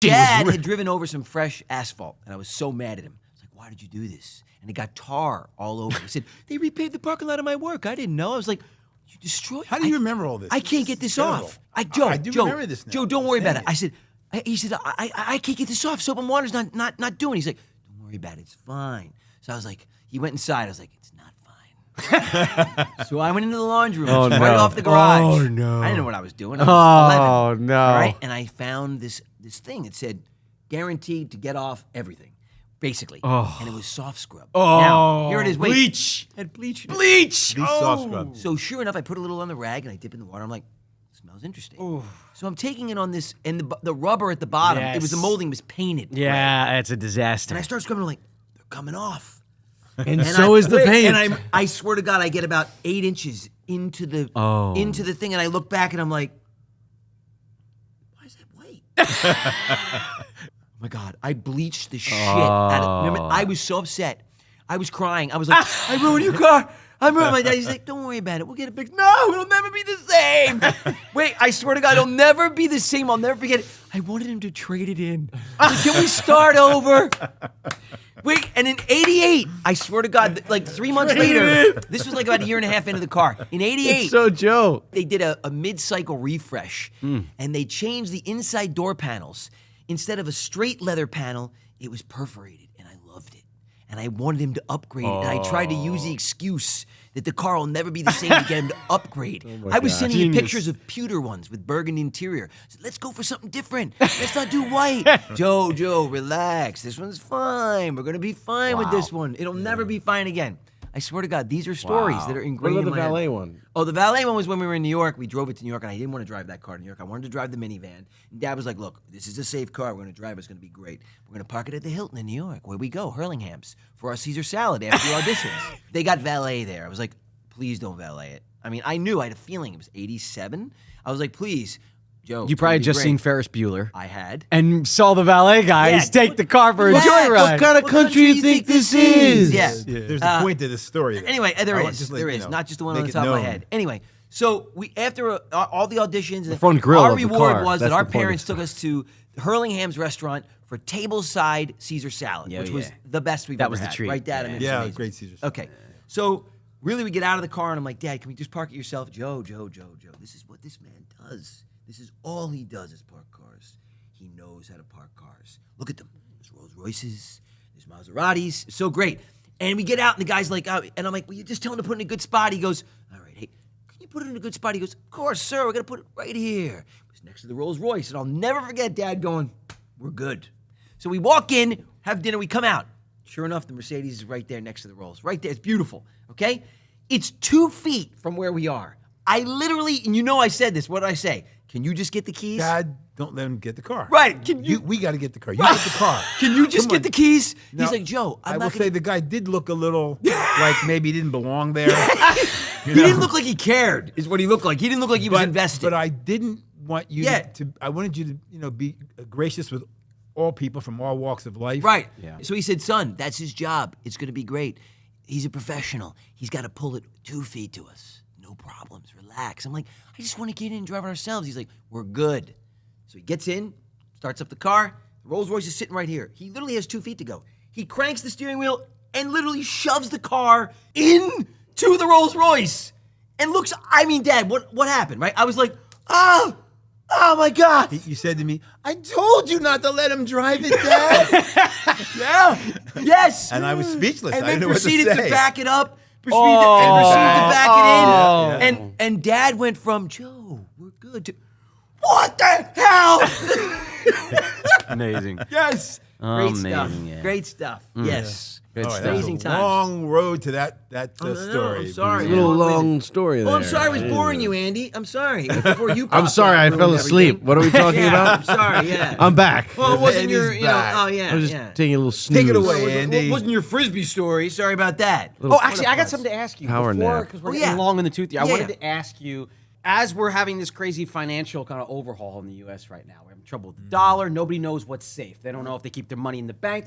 Dad had driven over some fresh asphalt, and I was so mad at him. I was like, why did you do this? And it got tar all over. He said, they repaved the parking lot of my work. I didn't know. I was like, you destroyed. How do you remember all this? I can't get this off. Joe, I do remember this now. Joe, don't worry about it. I said, he said, I can't get this off. Soap and water's not doing it. He's like, don't worry about it. It's fine. So I was like, he went inside. I was like, it's not fine. So I went into the laundry room, right off the garage. Oh, no. I didn't know what I was doing. I was 11. No. All right? And I found this thing that said, guaranteed to get off everything, basically. Oh. And it was soft scrub. Oh. Now, here it is. Wait. Bleach. Had bleach. Bleach. These soft scrub. So sure enough, I put a little on the rag and I dip it in the water. I'm like, smells interesting. So I'm taking it on this, and the rubber at the bottom, it was the molding was painted. Yeah, it's a disaster. And I start scrubbing, I'm like, they're coming off. And so is the paint. And I swear to God, I get about 8 inches into the thing, and I look back and I'm like, why is that white? Oh my God, I bleached the shit out of, remember, I was so upset. I was crying. I was like, I ruined your car. I ruined my dad. He's like, don't worry about it. We'll get it fixed. No, it'll never be the same. Wait, I swear to God, it'll never be the same. I'll never forget it. I wanted him to trade it in. Like, can we start over? Wait, and in 88, I swear to God, like 3 months later, this was like about a year and a half into the car. In 88, It's so Joe. they did a mid-cycle refresh, and they changed the inside door panels. Instead of a straight leather panel, it was perforated, and I loved it. And I wanted him to upgrade it, and I tried to use the excuse that the car will never be the same to get him to upgrade. I was sending you pictures of pewter ones with burgundy interior. I said, let's go for something different. Let's not do white. Joe, relax. This one's fine. We're going to be fine with this one. It'll never be fine again. I swear to God, these are stories that are ingrained What about in the my valet head. one? Oh, the valet one was when we were in New York. We drove it to New York, and I didn't want to drive that car to New York. I wanted to drive the minivan. And Dad was like, look, this is a safe car. We're going to drive it. It's going to be great. We're going to park it at the Hilton in New York. Where we go, Hurlingham's, for our Caesar salad after the auditions. They got valet there. I was like, please don't valet it. I mean, I knew. I had a feeling it was 87. I was like, please, Joe. You probably just seen Ferris Bueller. I had. And saw the valet guys take the car for a joyride. What kind of country you think this is? Yeah. There's a point to this story. Though. Anyway, there I want is. just There let is. you know. Not just the one on Make the it top of my known. head. Anyway, so we after all the auditions, the front grill our of the reward car. was That's that our the point. parents took us to Hurlingham's restaurant for tableside Caesar salad, which was the best we've ever was the had. treat. Right, Dad? I mean, it's Yeah, amazing. great Caesar. Okay, so really, we get out of the car and I'm like, Dad, can we just park it yourself? Joe. This is what this man does. This is all he does is park cars. He knows how to park cars. Look at them. There's Rolls Royces. There's Maseratis. It's so great. And we get out and the guy's like, and I'm like, well, you just tell him to put it in a good spot. He goes, all right, hey, can you put it in a good spot? He goes, of course, sir. We're going to put it right here. It was next to the Rolls Royce. And I'll never forget Dad going, we're good. So we walk in, have dinner, we come out. Sure enough, the Mercedes is right there next to the Rolls. Right there. It's beautiful. Okay? It's 2 feet from where we are. I literally, and you know I said this. What did I say? Can you just get the keys? Dad, don't let him get the car. Right. Can you? We got to get the car. You get the car. Can you just Come get on. the keys? Now, He's like, Joe, I I'm will not say gonna. the guy did look a little like maybe he didn't belong there. He didn't look like he cared, is what he looked like. He didn't look like he was invested. But I didn't want you Yeah. to. I wanted you to, be gracious with all people from all walks of life. Right. Yeah. So he said, son, that's his job. It's going to be great. He's a professional. He's got to pull it 2 feet to us. No problems. Relax. I'm like, I just want to get in and drive it ourselves. He's like, we're good. So he gets in, starts up the car. The Rolls Royce is sitting right here. He literally has 2 feet to go. He cranks the steering wheel and literally shoves the car into the Rolls Royce and looks. I mean, Dad, what happened? Right? I was like, oh my God. You said to me, I told you not to let him drive it, Dad. Yeah. Yes. And I was speechless. And I then didn't know what to proceeded to say. back it up. Proceeded to back it in. Yeah. And Dad went from, Joe, we're good, to, what the hell? Amazing. Yes. Great stuff. Amazing, yeah. Great stuff. Yes. Good All right, stuff. that was Amazing a times. long road to that no, story. I'm sorry. A little long story there. Oh, I'm sorry I was boring you, Andy. I'm sorry. Before you I'm popped sorry, up, I ruined fell asleep. everything. What are we talking Yeah, about? I'm sorry, yeah. I'm back. Well, it wasn't And your, he's you know, back. oh, yeah. I was just yeah. taking a little snooze. Take it away, Well, Andy. it wasn't your Frisbee story. Sorry about that. Oh, actually, I got something to ask you. Power nap. Because we're Oh, getting yeah. long in the tooth here. I Yeah, wanted yeah. to ask you, as we're having this crazy financial kind of overhaul in the U.S. right now, we're having trouble with the dollar. Nobody knows what's safe. They don't know if they keep their money in the bank.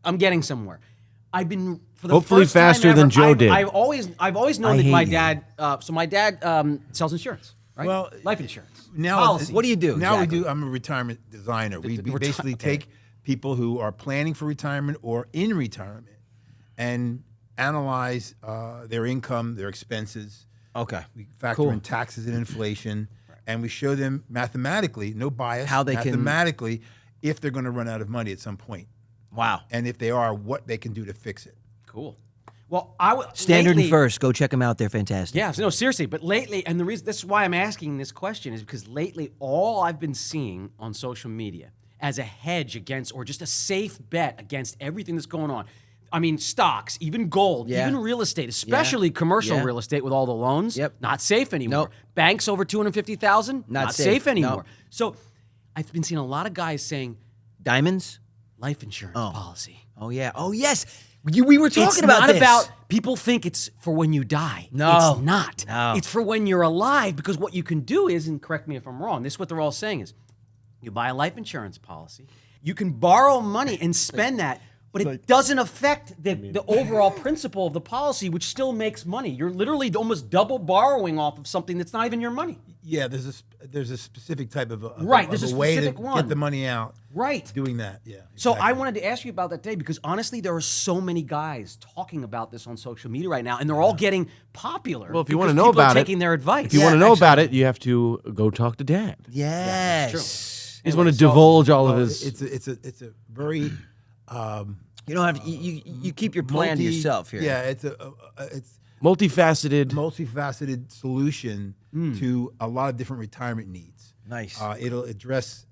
I'm getting somewhere. I've been for the Hopefully first time faster ever, than Joe did. I've always known I that my hate you. dad. So my dad sells insurance. right? Well, Life insurance. Now, policy. What do you do? Now exactly? we do. I'm a retirement designer. We the basically take people who are planning for retirement or in retirement and analyze their income, their expenses. Okay. We factor in taxes and inflation, and we show them mathematically, no bias, How they can- mathematically, if they're going to run out of money at some point, Wow. and if they are, what they can do to fix it. Cool. Well, I would Standard lately, and First. Go check them out. They're fantastic. Yeah, no, seriously. But lately, and the reason this is why I'm asking this question is because lately, all I've been seeing on social media as a hedge against, or just a safe bet against everything that's going on. I mean, stocks, even gold, Yeah. even real estate, especially commercial Yeah. real estate with all the loans. Yep. Not safe anymore. Nope. Banks over 250,000. Not safe. safe anymore. Nope. So, I've been seeing a lot of guys saying Diamonds. life insurance policy. Oh yeah. Oh yes. We were talking It's about not this. about people think it's for when you die. No. It's not. No. It's for when you're alive, because what you can do is, and correct me if I'm wrong, this is what they're all saying is you buy a life insurance policy, you can borrow money and spend that, but it doesn't affect the overall principle of the policy, which still makes money. You're literally almost double borrowing off of something that's not even your money. Yeah, there's a specific type of Right, there's a way to specific one. get the money out. Right. Doing that, yeah. So I exactly. wanted to ask you about that today because honestly, there are so many guys talking about this on social media right now, and they're all getting popular. Well, if you wanna because know people are about it, taking their advice. If you want to know about it, you have to go talk to Dad. Yes. He's going to divulge all of Well, his. it's a very You don't have you keep your plan to yourself here. Yeah, it's multifaceted. multifaceted solution to a lot of different retirement needs. Nice. It'll address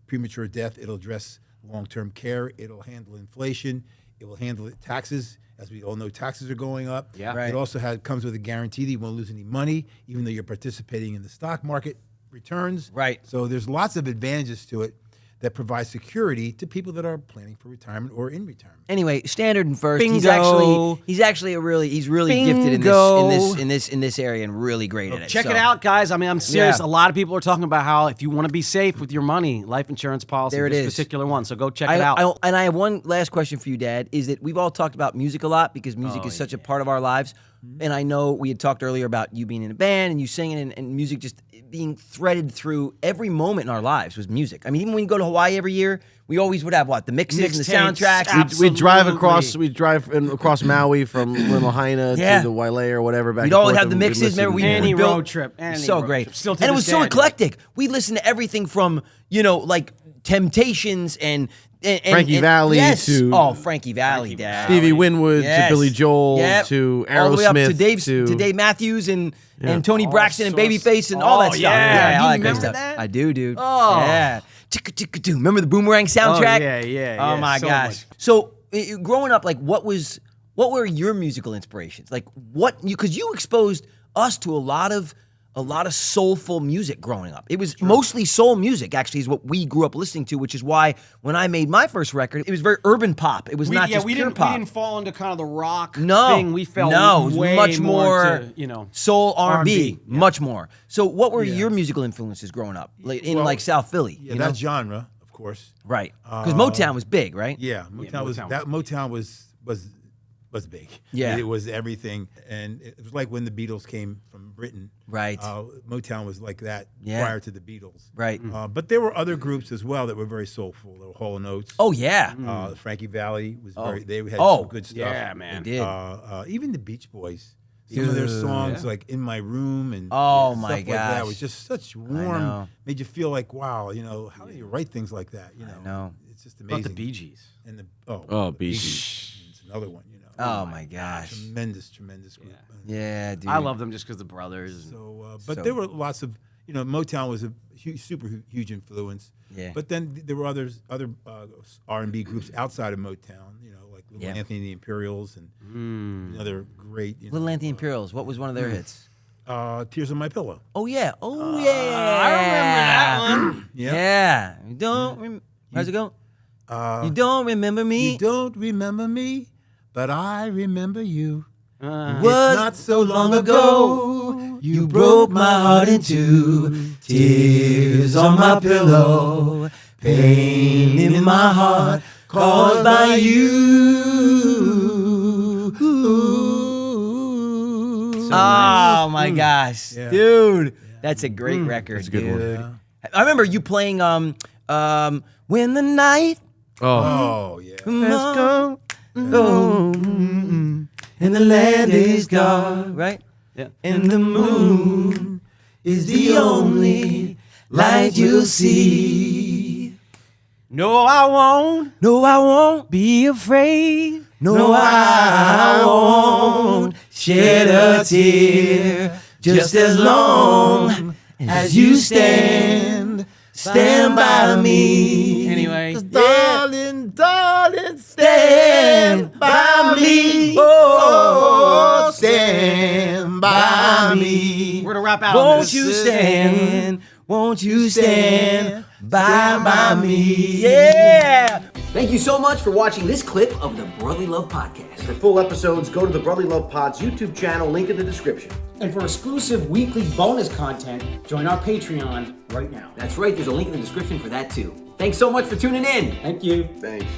premature death. It'll address long-term care. It'll handle inflation. It will handle taxes. As we all know, taxes are going up. Yeah. Right. It also comes with a guarantee that you won't lose any money, even though you're participating in the stock market returns. Right. So there's lots of advantages to it that provide security to people that are planning for retirement or in retirement. Anyway, Standard and First. He's Bingo. actually really gifted Bingo. in this area and really great at it. Check So, it out, guys. I mean, I'm serious. Yeah. A lot of people are talking about how if you want to be safe with your money, life insurance policy, There it this is. particular one. So go check it out. And I have one last question for you, Dad. Is that we've all talked about music a lot because music is such a part of our lives. And I know we had talked earlier about you being in a band and you singing and music just being threaded through every moment in our lives was music. I mean, even when you go to Hawaii every year, we always would have the mixes and the Mixtapes. soundtracks. We drive Absolutely. across Maui from Lahaina Yeah. to the Wailea or whatever. Back We'd and always forth, have the and we'd mixes. listen. Remember, we Any built- road trip, any so road great, trip. Still to and it this was so day. eclectic. We listened to everything from like Temptations and Frankie Valli yes. to- Frankie Valli, Dad. Stevie Winwood Yes. to Billy Joel Yep. to all the way up to Aerosmith Dave Matthews and Tony Braxton and sorts. Babyface and all that stuff. yeah. all You that great remember stuff. that? I do, dude. Oh. Yeah. Chicka-chicka-doo. Remember the Boomerang soundtrack? yeah. Oh my so gosh. much. So growing up, like, what were your musical inspirations? Like, because you exposed us to a lot of soulful music growing up. It was mostly soul music, actually, is what we grew up listening to, which is why when I made my first record, it was very urban pop. It was not just pure pop. We didn't fall into kind of the rock No, thing. We fell no, it was way much more, to, soul R&B, R&B, much more. So, what were your musical influences growing up, in like South Philly? Yeah, you know? that genre, of course. Right, because Motown was big, right? Yeah, Motown was big. Yeah. It was everything, and it was like when the Beatles came from Britain. Right. Motown was like that Yeah. prior to the Beatles. Right. But there were other groups as well that were very soulful. There were Hall & Oates. Oh yeah, Frankie Valli was they had Oh. some good stuff. Yeah, man. they did. Even the Beach Boys. Some of their songs, like "In My Room" and Oh, stuff my like that, gosh. was just such know. warm. Made you feel like, wow, how do you write things like that? know. It's just About amazing. the Bee Gees. And Bee It's another one. Oh my gosh, Tremendous group. yeah, dude. I love them just because the brothers. But So- there were lots of, Motown was a super huge influence. Yeah. But then there were other R&B groups outside of Motown, like Little Yeah. Anthony and the Imperials and another great, Little Anthony Imperials. What was one of their hits? Tears on My Pillow. Oh yeah, yeah. I remember that one. Yeah. You don't. How's it go? You don't remember me. You don't remember me, but I remember you. Was Not so long ago, you broke my heart in two. Tears on my pillow, pain in my heart caused by you. Oh my gosh, Yeah. dude. That's a great record, That's a good dude. one. I remember you playing When the Night Oh yeah. Let's go. And the land is dark, right? Yeah. And the moon is the only light you'll see. No, I won't No, I won't. be afraid. No, I won't shed a tear. Just as long as you stand by me. Anyway, Darling, stand Stand by me. Oh, stand by me. we're gonna wrap out on won't this. you stand? Won't you stand by me? Yeah. Thank you so much for watching this clip of the Brotherly Love Podcast. For full episodes, go to the Brotherly Love Pod's YouTube channel, link in the description. And for exclusive weekly bonus content, join our Patreon right now. That's right, there's a link in the description for that too. Thanks so much for tuning in. Thank you. Thanks.